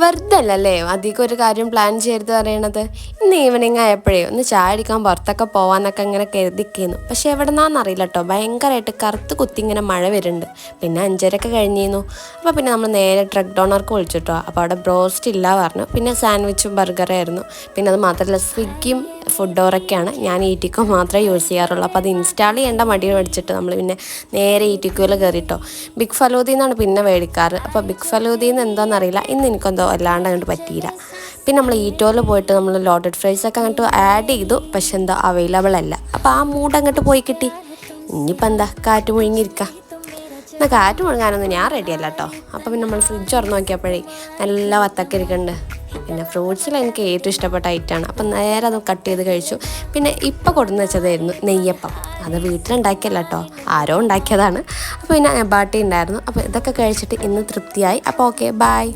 വെറുതെ അല്ലല്ലേ അധികം ഒരു കാര്യം പ്ലാൻ ചെയ്ത് പറയണത്. ഇന്ന് ഈവനിങ് ആയപ്പോഴേ ഒന്ന് ചായ അടിക്കാൻ പുറത്തൊക്കെ പോവാന്നൊക്കെ ഇങ്ങനെ കരുതിക്കുന്നു. പക്ഷെ എവിടെന്നാന്നറിയില്ല കേട്ടോ, ഭയങ്കരമായിട്ട് കറുത്ത് കുത്തി ഇങ്ങനെ മഴ വരുന്നുണ്ട്. പിന്നെ 5:30 കഴിഞ്ഞിരുന്നു. അപ്പോൾ പിന്നെ നമ്മൾ നേരെ ട്രക്ക് ഡോണർക്ക് വിളിച്ചിട്ടോ. അപ്പോൾ അവിടെ ബ്രോസ്റ്റ് ഇല്ല പറഞ്ഞു. പിന്നെ സാൻഡ്വിച്ചും ബർഗറായിരുന്നു. പിന്നെ അത് മാത്രമല്ല സ്വിഗ്ഗിയും ഫുഡോറൊക്കെയാണ്. ഞാൻ ഈറ്റിക്കോ മാത്രമേ യൂസ് ചെയ്യാറുള്ളൂ. അപ്പോൾ അത് ഇൻസ്റ്റാൾ ചെയ്യേണ്ട മടി മേടിച്ചിട്ട് നമ്മൾ പിന്നെ നേരെ ഈറ്റിക്കോയിൽ കയറിയിട്ടോ. ബിഗ് ഫലൂദയിൽ നിന്നാണ് പിന്നെ മേടിക്കാറ്. അപ്പോൾ ബിഗ് ഫലൂദയിൽ നിന്ന് എന്താണെന്നറിയില്ല, ഇന്ന് എനിക്കെന്തോ അല്ലാണ്ട് അങ്ങോട്ട് പറ്റിയില്ല. പിന്നെ നമ്മൾ ഈറ്റോയിൽ പോയിട്ട് നമ്മൾ ലോഡഡ് ഫ്രൈസൊക്കെ അങ്ങോട്ട് ആഡ് ചെയ്തു. പക്ഷെ എന്താ അവൈലബിൾ അല്ല. അപ്പോൾ ആ മൂഡ് അങ്ങോട്ട് പോയി കിട്ടി. ഇനിയിപ്പോൾ എന്താ കാറ്റ് മുഴുങ്ങിയിരിക്കാം. എന്നാൽ കാറ്റ് മുഴുങ്ങാനൊന്നും ഞാൻ റെഡിയല്ല കേട്ടോ. അപ്പോൾ പിന്നെ നമ്മൾ ഫ്രിഡ്ജ് തുറന്ന് നോക്കിയപ്പോഴേ നല്ല വത്തക്ക ഇരിക്കുന്നുണ്ട്. പിന്നെ ഫ്രൂട്ട്സിൽ എനിക്ക് ഏറ്റവും ഇഷ്ടപ്പെട്ട ഐറ്റമാണ്. അപ്പം നേരെ അത് കട്ട് ചെയ്ത് കഴിച്ചു. പിന്നെ ഇപ്പം കൊടുന്ന് വെച്ചതായിരുന്നു നെയ്യപ്പം. അത് വീട്ടിലുണ്ടാക്കിയല്ല കേട്ടോ, ആരോ ഉണ്ടാക്കിയതാണ്. അപ്പോൾ പിന്നെ ബാട്ടി ഉണ്ടായിരുന്നു. അപ്പോൾ ഇതൊക്കെ കഴിച്ചിട്ട് ഇന്ന് തൃപ്തിയായി. അപ്പോൾ ഓക്കെ, ബൈ.